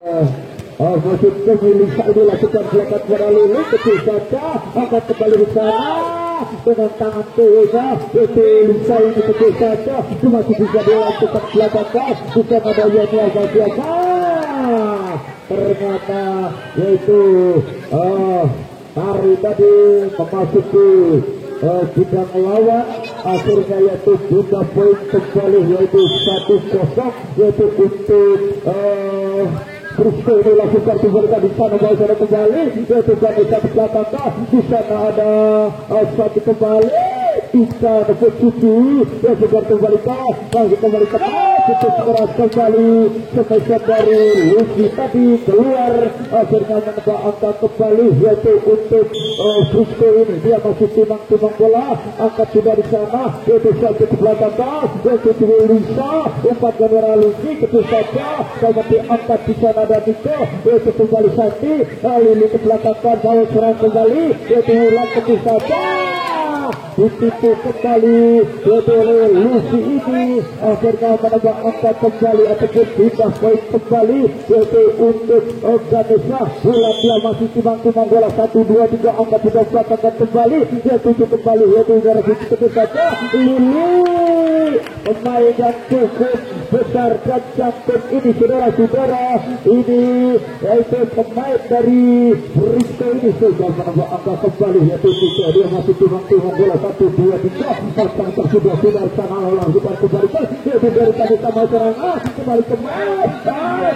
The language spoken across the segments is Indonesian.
Masuk ke Lisa ini lakukan belakang pada Lili kecil saja angkat kembali di sana dengan tangan Tega itu Lisa ini kecil saja itu masih bisa dilakukan belakang bukan ada yang biasa ternyata yaitu Tari tadi memasuki kita melawan akhirnya yaitu buka poin kembali yaitu 1-0 yaitu untuk Kristo ini lakukan kembali di sana bahwa sana kembali yaitu kami satu belakang di sana ada satu kembali bisa dapat cuci ya juga kembali lagi kembali itu keras kembali semasa dari Lucy tadi keluar akhirnya menambah angka kembali yaitu untuk Kristo ini dia masih timang bola angkat sudah di sana yaitu satu ke belakang yaitu Lisa umpan kamera Lucy kecil saja nanti angkat di sana ada Niko yaitu kembali Santi Lili ke belakang kalau serang kembali yaitu ulang kecil saja ditipu kembali yaitu Lucy ini akhirnya menambah angka kembali ataupun pindah poin kembali yaitu untuk Ganesha bulan dia masih timang bola 1-2-3 angka sudah belakangkan kembali yaitu kembali yaitu dari situ saja Lili pemain yang cukup besar dan cantik ini saudara-saudara ini yaitu pemain dari Risto ini sudah menambah angka kembali yaitu dia masih timang bola 1-2-3 pasang tersudah sudah sana lalu kembali yaitu dari tadi sama serangan kembali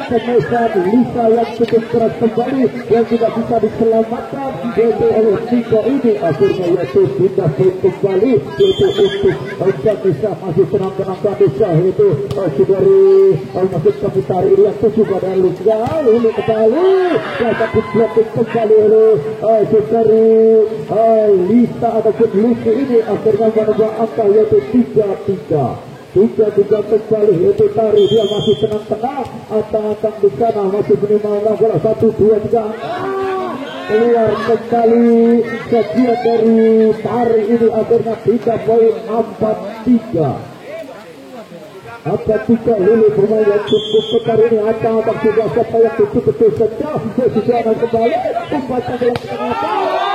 kemesan Lisa yang cukup keras kembali yang tidak bisa diselamatkan yaitu oleh Niko ini akhirnya yaitu pindah poin kembali yaitu untuk Ganesha masih tenang-tenang Ganesha yaitu dari masuk ke putar ini yang juga dari Lucia ini kembali dan tapi blocking kembali oleh dari Lisa ataupun Lucy ini akhirnya menambah angka yaitu 3-3 kembali yaitu Tari dia masih tenang-tenang atang-atang di sana masih menerima bola 1-2-3 keluar kembali sekian dari Tari ini akhirnya 3 poin 4-3 Lili bermain yang cukup besar ini atang-atang sudah supaya betul-betul saja sudah kembali umpan dalam tengah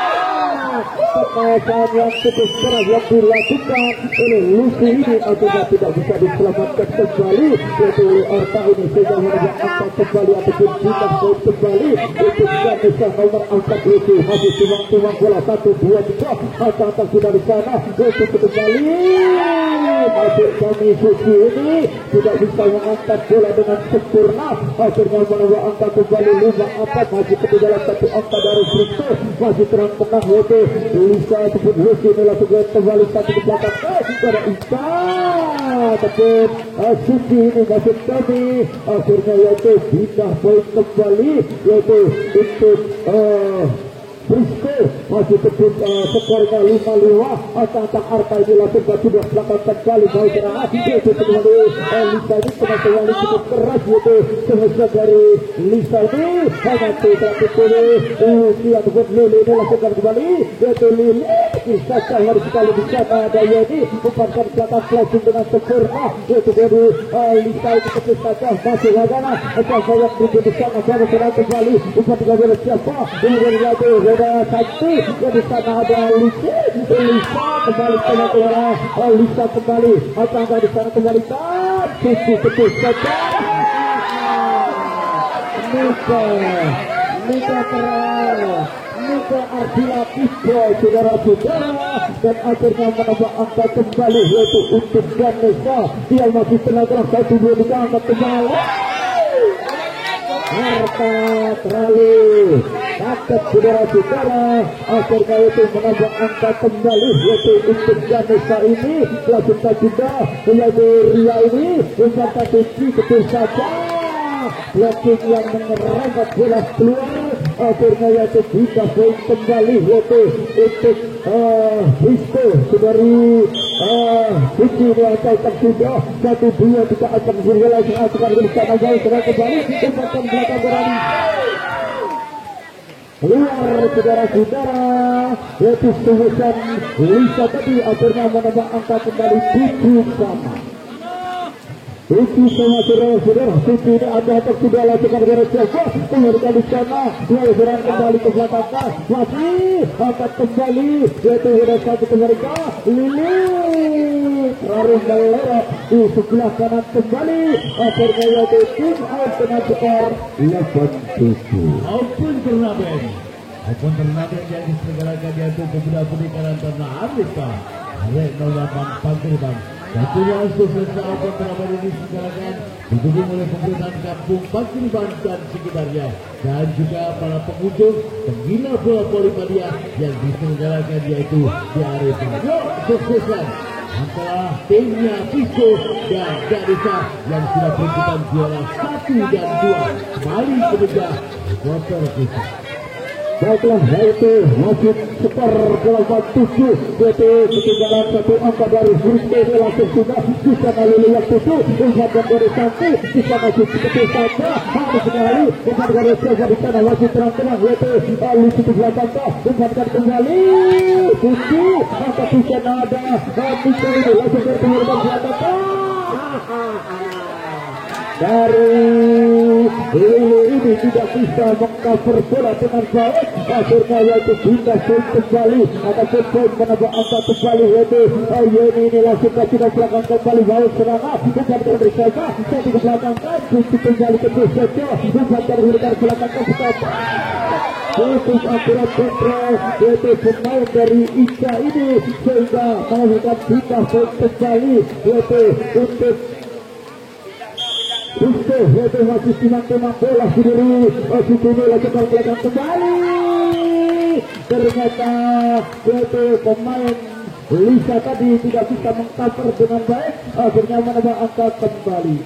kekayaan yang cukup keras yang dilakukan oleh Lucy ini akhirnya tidak bisa diselamatkan kembali yaitu oleh Arta ini sehingga menambah angka kembali ataupun kita poin kembali untuk Ganesha nomor 4 Lucy masih timang bola 1-2-3 atang-atang sudah di sana untuk kembali masih kami Suci ini tidak bisa mengangkat bola dengan sempurna akhirnya menambah angka kembali 5-4 masih ketinggalan satu angka dari Kristo masih tenang-tenang yaitu Lisa ataupun Lucy melakukan kembali satu ke belakang pada Ika ataupun Suci ini masuk kami akhirnya yaitu pindah poin kembali yaitu untuk Kristo masih tetap skornya 5-5 atang-atang Arta ini lakukan sudah belakangkan kali mau serangan yaitu kembali Lisa ini kembali cukup keras yaitu semasa dari Lisa ini hanya terakhir Lucy ataupun Lili ini lakukan kembali yaitu Lili bisa harus sekali di sana ada Yeni umpankan belakang langsung dengan sempurna yaitu dari Lisa ini kecil saja masih wagana atau yang berikut di sana sama serang kembali umpan dengan siapa ini dari Santi yang di sana ada Lisa kembali Lisa kembali atau di sana kembali Suci kecil saja Nika keras Nika Ardila Pipo saudara-saudara dan akhirnya menambah angka kembali yaitu untuk Ganesha dia masih tenang 1-2 angkat kembali Harta terlalu takut saudara-saudara akhirnya itu menambah angka kembali yaitu untuk Ganesha ini lakukan juga yaitu Ria ini umpan Suci kecil saja blocking yang menyerempet bola keluar akhirnya yaitu bisa poin kembali yaitu untuk Kristo dari Suci diangkat sudah 1-2 kita akan berjalan akan bersama jauh serang kembali umpan belakang berani keluar saudara-saudara yaitu sebesar Lisa tadi akhirnya menambah angka kembali 7 sama Itu sama saudara-saudara, Suci ini ada sudah lakukan negara Tiongkok, mengerikan di sana, dua serang kembali ke belakang, masih angkat kembali, yaitu sudah satu ke mereka, Lili, Rarum Galera di sebelah kanan kembali, akhirnya yaitu tim out dengan skor 8-7. Ampun turnamen yang diselenggarakan yaitu pemuda pendidikan tanah Amerika, Retno Lapan Pagriban. Satunya sukses Open turnamen ini diselenggarakan didukung oleh pemerintahan kampung Pagriban dan sekitarnya, dan juga para pengunjung penggila bola voli Madia yang diselenggarakan yaitu di Arema. Yuk sukseskan antara timnya Pisco dan Gadisa yang sudah perebutan juara 1 dan 2 kembali ke meja quarter final. Baiklah, yaitu masih skor 8-7, yaitu ketinggalan satu angka dari Rizky langsung sudah bisa melalui yang 7, umpan dari Santi bisa masuk ke saja, harus sekali umpan dari Saja di sana masih terang-terang, yaitu Lucy ke belakang, umpan kembali 7, angka bisa ada bisa ini langsung bertemu dengan belakang dari ini tidak bisa mengcover bola dengan baik, akhirnya yaitu pindah kembali ada poin menambah angka kembali, yaitu ini langsung ke belakang kembali, baik serangan bukan dari Saja ke belakang kunci kembali ke Saja, bukan dari belakang ke Saja fokus akurat kontrol, yaitu pemain dari Ika ini sehingga melakukan pindah kembali, yaitu untuk Rizky, yaitu masih timang-timang bola sendiri, Sukini lakukan belakang kembali, ternyata yaitu pemain Lisa tadi tidak bisa mengcover dengan baik, akhirnya menambah angka kembali.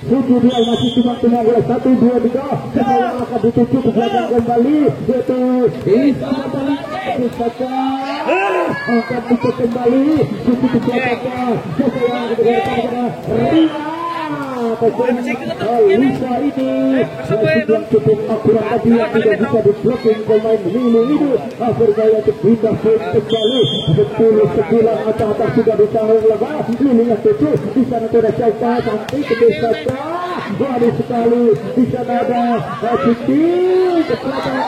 Suju dia masih timang-timang bola 1, 2, 3, sekarang akan dituju ke belakang kembali, yaitu Lisa kembali saja akan dituju kembali, Suju ke belakang, sekarang kedengaran Ria Lisa ini yang cukup akurat tadi yang tidak bisa diblocking pemain Lili ini, akhirnya yang pindah kembali 10-9 atas sudah disahur lepas Lili yang 7 di sana tidak siapa sampai ke desa baru sekali di sana ada Cici ke belakang.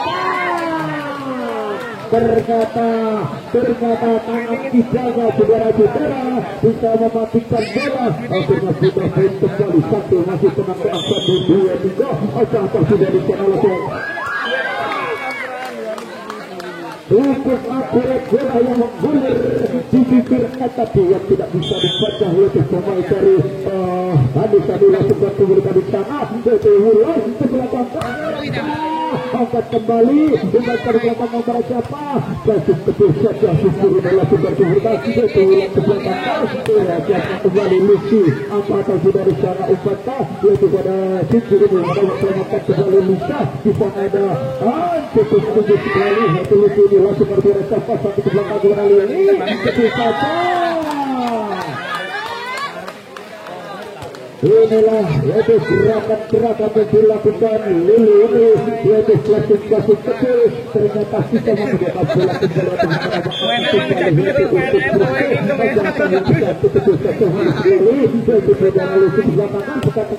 Ternyata tangan dijaga saudara-saudara bisa mematikan bola, akhirnya sudah main kembali 1 masih tenang ke 1, 2, 3 atas sudah di sana langsung cukup akurat bola yang menggulir di bibir kata yang tidak bisa dibaca, yaitu pemain dari tadi langsung bertemu di sana, yaitu mulai ke belakang angkat kembali dengan belakang nomor siapa langsung ke saja syukur langsung bertemu yaitu ke belakang kembali Lucy apakah sudah di sana umpan yaitu pada syukur ini selamatkan kembali Lisa di sana ada cukup sekali yaitu Lucy ini langsung bertemu siapa sampai ke belakang kembali ini ke saja. Inilah yaitu gerakan yang dilakukan Lili ini, yaitu klasik kecil, ternyata kita menggunakan bola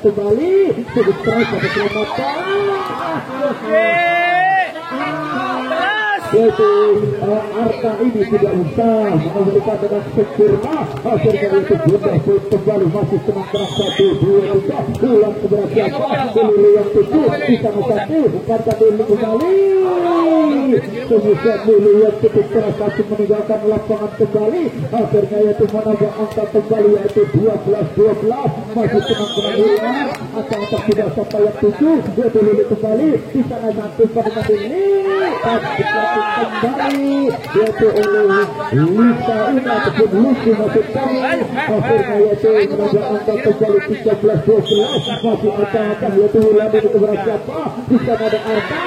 kembali yaitu Arta ini tidak usah memberikan dengan sempurna, akhirnya itu sudah kembali masih tenang-tenang 1, 2, 3 ulang keberhasilan Lili yang 7 di sana 1 umpan dulu kembali kemudian Lili yang cukup keras satu meninggalkan lapangan kembali, akhirnya yaitu menambah angka kembali yaitu 12-12 masih tenang-tenang ulang atau tidak sampai yang 7 yaitu Lili kembali di sana 1 pada ini kembali yaitu oleh Lisa ini ataupun Lucy masuk kami, akhirnya yaitu menambah angka kembali 13-12 masih akan yaitu Lili itu bersiapa di sana ada Arta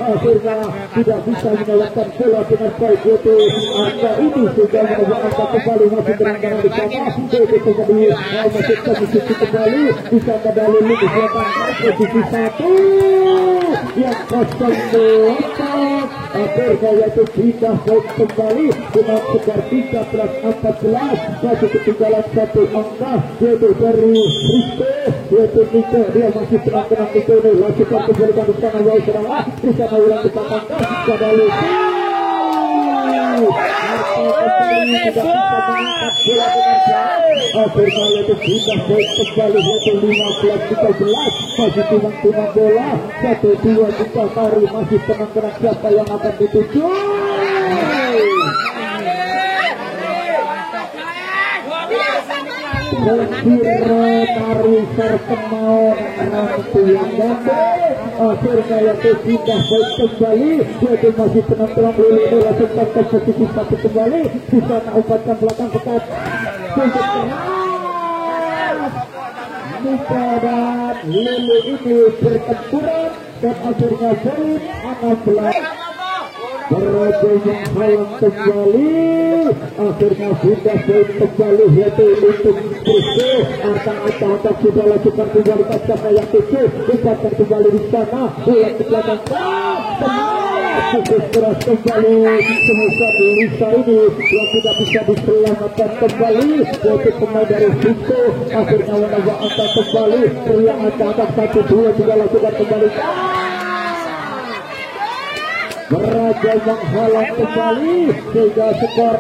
akhirnya tidak bisa menyalakan bola dengan baik yaitu angka ini sudah menambah angka kembali masih terangkan di sana yaitu kembali masih kami kembali bisa medali di belakang posisi 1 yang 08 akhirnya yaitu pindah poin kembali dengan skor 13-14 masih ketinggalan satu angka yaitu dari Rizko yaitu Niko dia masih tenang-tenang Niko ini lakukan kembalikan di sana Wai Serang di sana ulang ditangkap pada Lucy tidak bisa mengangkat bola dengan baik akhirnya yaitu pindah poin kembali yaitu 15-13 masih timang-timang bola 1-2 kita tarik masih tenang-tenang siapa yang akan dituju Kira-kira terkenal nanti yang gambar akhirnya yaitu pindah poin kembali yaitu masih tenang-tenang Lili lakukan ke posisi satu kembali di sana umpatkan belakang ketat untuk keras Nika dan Lili ini bertempuran dan akhirnya poin 16 Beraja yang halang kembali akhirnya sudah poin kembali yaitu untuk Kristo Arta sudah lakukan kembali pasca yang 7 dikatakan kembali di sana ulang ke belakang cukup keras kembali semasa Lisa ini yang tidak bisa diselamatkan kembali yaitu pemain dari Kristo akhirnya Wanawa angkat kembali yang angkat 1-2 sudah lakukan kembali Beraja menghalang kembali sehingga skor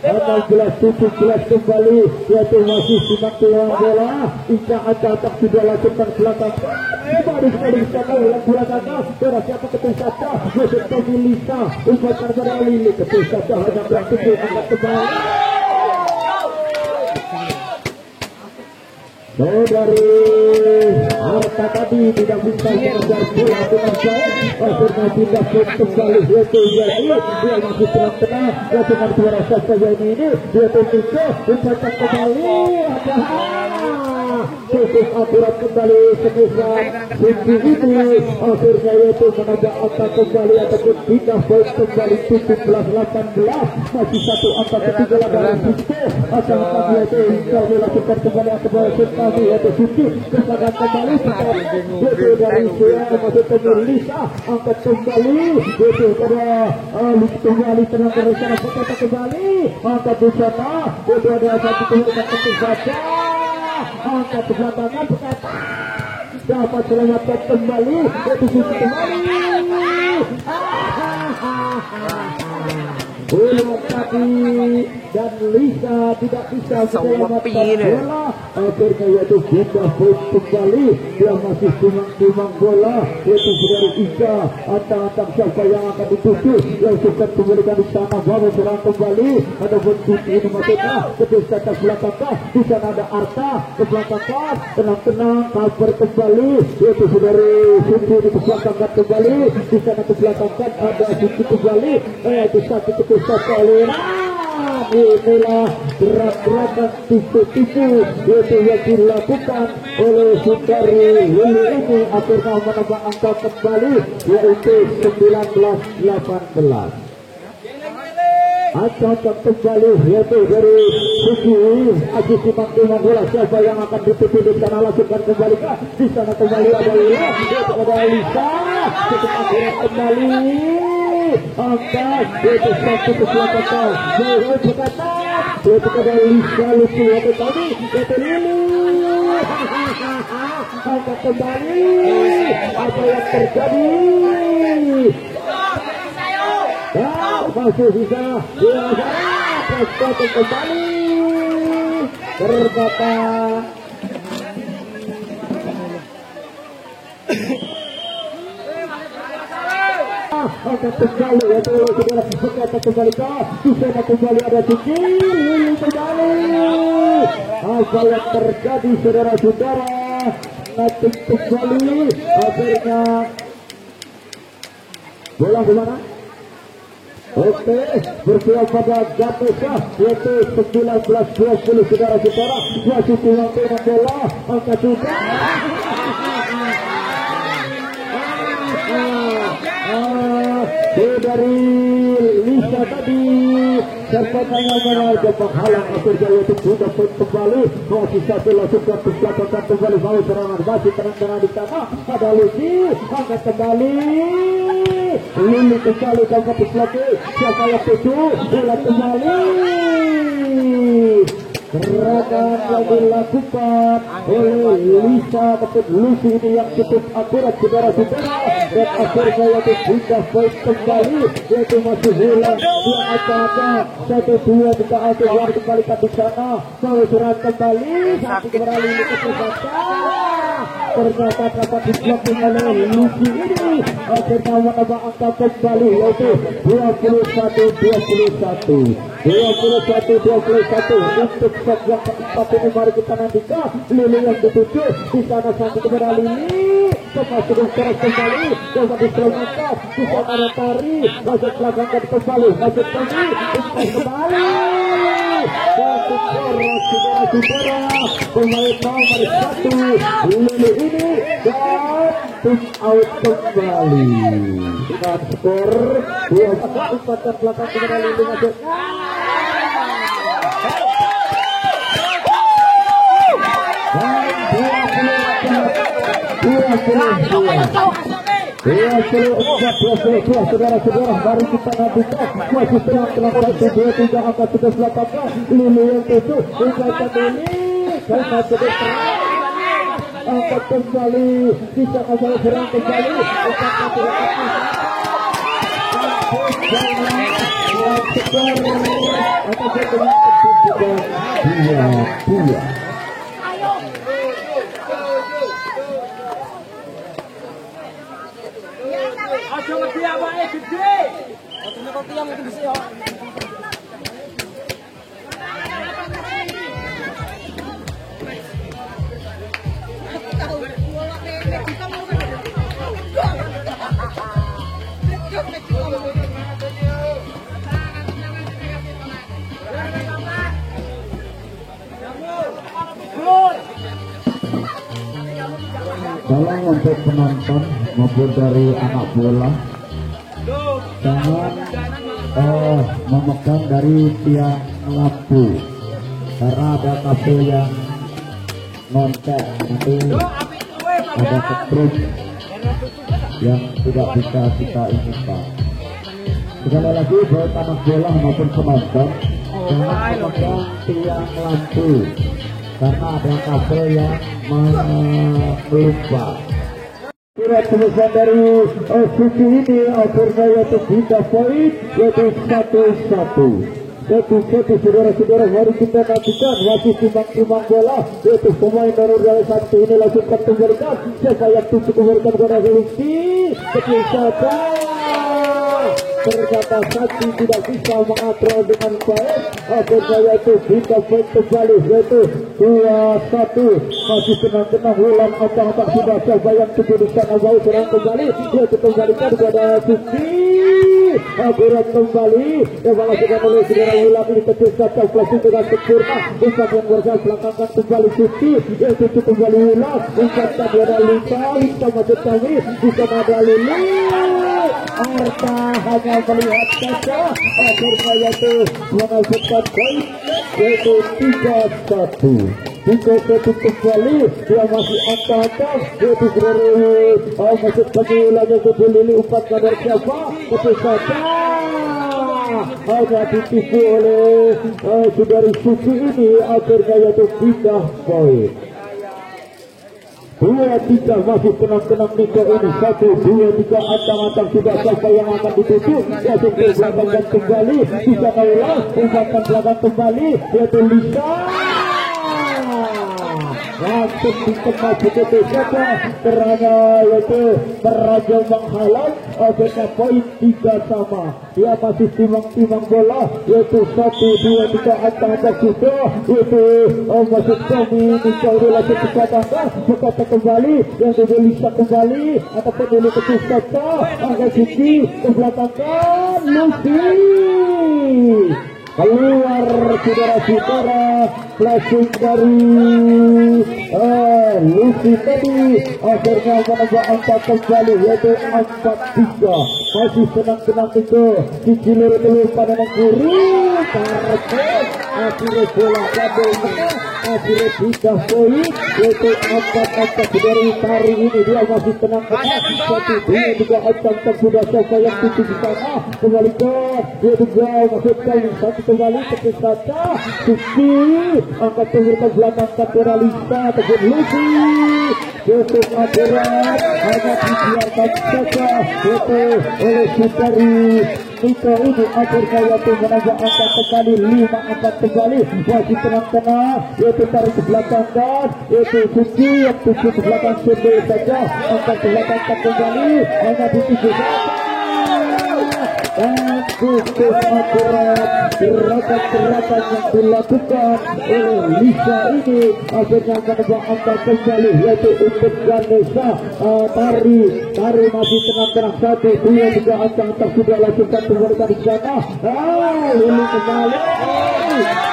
16-17 kembali yaitu masih timang-timang bola Ika Acatak sudah lakukan belakang kembali sekali sana ulang bola sana beras siapa ketul saja Yusuf Tommy Lisa umpatan pada Lili ketul saja hanya berarti angkat kembali dari Harta tadi tidak bisa mengejar bola dengan baik akhirnya tidak pun kembali yaitu Yai dia masih tenang-tenang lakukan suara saja ini yaitu Niko umpatan kembali cukup akurat kembali sebesar Sindi ini akhirnya yaitu menambah angka kembali ataupun pindah poin kembali 17-18 masih satu angka ketiga dari Sisko akan yaitu kami lakukan kembali akbar kami yaitu Suci kepada kembali yaitu dari Suara masih Lisa angkat kembali yaitu pada kembali tenang dari sana kembali angkat di sana yaitu ada satu kemudian ketik saja angkat ke belakangan berkata dapat selamatkan kembali yaitu Suci kembali ulang tadi dan Lisa tidak bisa menyelamatkan bola akhirnya yaitu pindah poin kembali dia masih timang-timang bola yaitu dari Ika antang-antang siapa yang akan dituju yang suka kembalikan di sana baru serang kembali ada bentuk ini maksudnya ketika ke belakang di sana ada Arta ke belakang tenang-tenang cover kembali yaitu dari Suci di belakang kembali di sana ke belakang ada Suci kembali itu satu kali inilah gerak-gerakan tipu-tipu yaitu yang dilakukan oleh Sundari Lili ini akhirnya menambah angka kembali yaitu 19-18 Acatak kembali yaitu dari Suci Aji timang-timang bola siapa yang akan dituju di sana lakukan kembali di sana kembali ada Lila yaitu ada Lisa cukup akurat kembali angkat yaitu satu ke belakang mulai berkata yaitu pada Lisa lucu yaitu tadi yaitu Lili angkat kembali apa yang terjadi masih bisa kembali berkata angkat kembali yaitu saudara berkata kembali bisa kembali ada Suci Lili kembali apa yang terjadi saudara-saudara nanti kembali akhirnya bola kemana oke bersiap pada Gatesa yaitu 19-20 saudara-saudara masih timang-timang bola angkat juga dari Lisa tadi Serpentanya menarik penghalang akhirnya itu sudah kembali masih satu langsung ke belakang kembali mau serangan masih terang-terang di tengah ada Lucy angkat kembali Lili kembali ke lagi siapa yang tujuh bola kembali gerakan yang dilakukan oleh Lisa ataupun Lucy ini yang cukup akurat saudara-saudara dan akhirnya yaitu sudah baik kembali yaitu masih hilang di atas 1-2 tidak ada yang kembali ke sana mau serang kembali sampai kembali ke ternyata dapat diblokir oleh Lucy ini akhirnya menambah angka kembali yaitu 21-21 untuk set yang keempat ini mari kita nantikan Lili yang ketujuh di sana sampai kepada Lili kemasukan keras kembali coba diselamatkan di sana ada Tari masuk belakang kembali masuk kembali satu poros saudara-saudara pemain nomor 1 Lili ini dan tim out kembali dengan skor 2-4 dan belakang kepada Lili masuk saudara-saudara baru kita nantikan masih terang 1-2-3 angka sudah selatan Lili yang tujuh ingatan ini karena sudah terang angkat kembali bisa masalah serang kembali dua. Ayo ngerti apa gede. Atune kok tiyang itu bisa yo. Tolong untuk penonton maupun dari anak bola jangan memegang dari tiang lampu karena ada kabel yang nontek nanti ada ketruk yang tidak bisa kita inginkan. Sekali lagi buat anak bola maupun penonton jangan memegang tiang lampu karena ada kabel yang melupa. Surat pemesan dari Suci ini akhirnya yaitu bisa poin yaitu 1-1 saudara-saudara mari kita nantikan masih timbang-timbang bola yaitu pemain dari satu ini langsung kembalikan siapa yang tutup kembalikan kepada Lucy kecil saja ternyata Sakti tidak bisa mengatur dengan baik akhirnya yaitu bisa poin kembali yaitu 2-1 masih tenang-tenang ulang otak-otak sudah coba yang tujuh di sana mau serang kembali yaitu kembalikan kepada Suci akurat kembali yang melakukan oleh saudara ulang ini kecil saja flashing dengan sempurna bisa mengeluarkan belakangkan kembali Suci yaitu kembali ulang umpankan kepada Lisa masuk kami bisa ada Lili Arta hanya melihat saja akhirnya yaitu menghasilkan poin yaitu 3-1 kembali dia masih angkat yaitu masuk kembali lagi ke Lili umpan dari siapa betul saja hanya ditipu oleh saudari Suci ini akhirnya yaitu 3 poin 2-3 masih tenang-tenang Niko ini 1-2-3 antang-antang sudah siapa yang akan ditutup yaitu belakang kembali bisa ulang umpan belakang kembali yaitu Lisa langsung dikemas begitu saja karena yaitu Meraja menghalang akhirnya poin 3 sama dia masih timbang-timbang bola yaitu 1-2-3 antang-antang sudah yaitu masuk kami mencari lagi kesempatan berkata kembali yang bisa kembali ataupun dulu kecil saja angka Suci ke belakang Lucy keluar saudara-saudara, flashing dari Lucy tadi akhirnya menambah angka kembali yaitu 4-3. Masih tenang-tenang itu di Cilur telur pada mengguru target akhirnya bola kabel akhirnya 3 poin yaitu 4 dari Tari ini. Dia masih tenang-tenang 1-2 juga angka sudah siapa yang tutup di sana kembalikan dia juga masukkan satu kembali tepi saja Suci angkat ke belakang Kateralista tegur Lucy Yusuf Akhirat hanya dibiarkan saja itu oleh Sutari Niko ini akhirnya waktu menambah angka kembali 5-4 kembali masih tenang-tenang yaitu tarik ke belakang dan yaitu Suci yang tujuh ke belakang Sebe saja angkat ke belakang kembali hanya dituju dan cukup akurat gerakan-gerakan yang dilakukan oleh Lisa ini akhirnya menambah angka kembali yaitu untuk Ganesha. Tari masih tenang-tenang 1-2 juga angka sudah lakukan kembali di sana ini kembali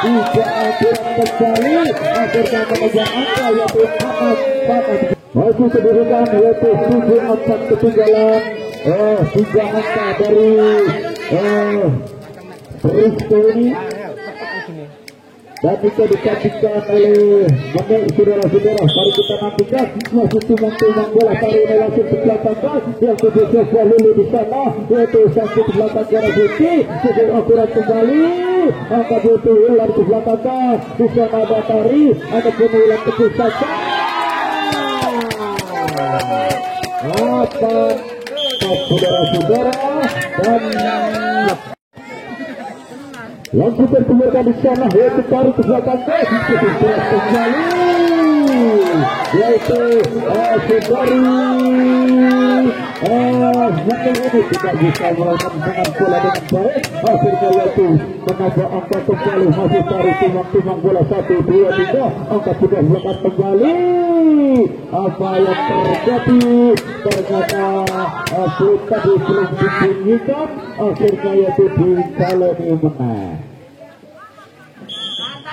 juga akurat kembali akhirnya menambah angka yaitu 4-4 masih diberikan yaitu 7-4 ketinggalan 3 angka dari Risto ini dan bisa disaksikan oleh saudara-saudara. Mari kita nantikan masih timang-timang bola Tari ini langsung ke belakang yang tujuh Lulu di sana yaitu satu ke belakang Gara Putih sudah akurat kembali angka Putih ular ke belakang di sana ada Tari ada penulang kecil saja saudara-saudara dan langsung bertemukan di sana yaitu Tari ke belakang kembali yaitu Sudari ini tidak bisa melakukan dengan bola dengan baik akhirnya yaitu menambah angka kembali masih Tari timang-timang bola 1-2-3 angka sudah belakang kembali apa yang terjadi ternyata tadi belum dibunyikan akhirnya yaitu dijalani menang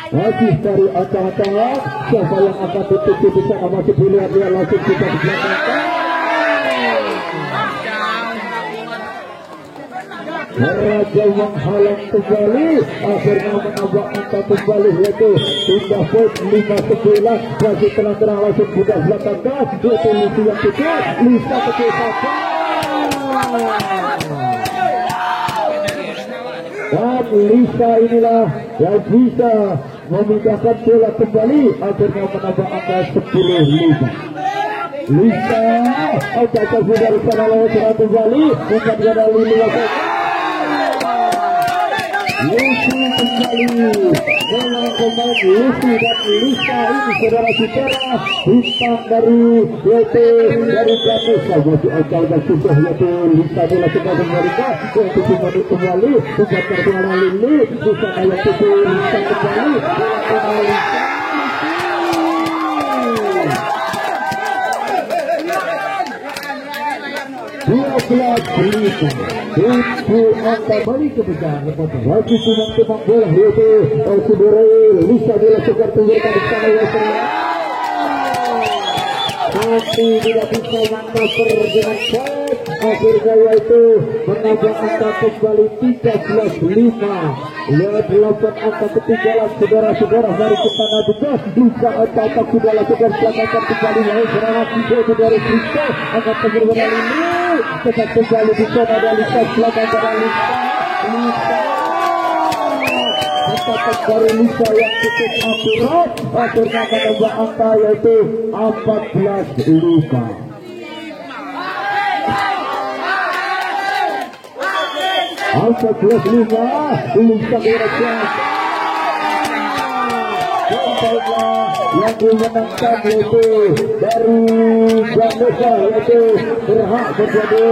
masih dari acah-acah siapa yang akan tutup di sana masih dilihat dia langsung kita di belakang Raja menghalang kembali akhirnya menambah angka kembali yaitu sudah poin 5-11 masih tenang-tenang langsung sudah belakang gas yaitu Lucy yang kecil Lisa kecil saja dan Lisa inilah yang bisa memindahkan bola kembali akhirnya menambah angka 10-5 Lisa angka sudah di sana lawan kembali bukan ada Lili Lucy kembali dengan pemain Lucy dan Lisa ini saudara-saudara bintang dari Ganesha masih angka dan susah yaitu Lisa bola kembali mereka untuk kembali bukan terbiara Lili susah ayat itu Lisa kembali itu angka balik ke belakang lagi timang-timang bola yaitu saudara Lisa bola segar tunjukkan di sana tapi tidak bisa mengcover dengan baik akhirnya yaitu menambah angka kembali 13-5 lihat 8 angka ketinggalan saudara-saudara mari kita nantikan Lisa angka sudah lakukan selangkah kembali lain serangan yaitu dari Risto angkat penyerbuan ini tetap kembali di sana dari Lisa selangkah dari Lisa angkat dari Lisa yang cukup akurat akhirnya menambah angka yaitu 14-5 angka 14-5 Lisa berhasil yang dimenangkan yaitu dari Ganesha yaitu berhak menjadi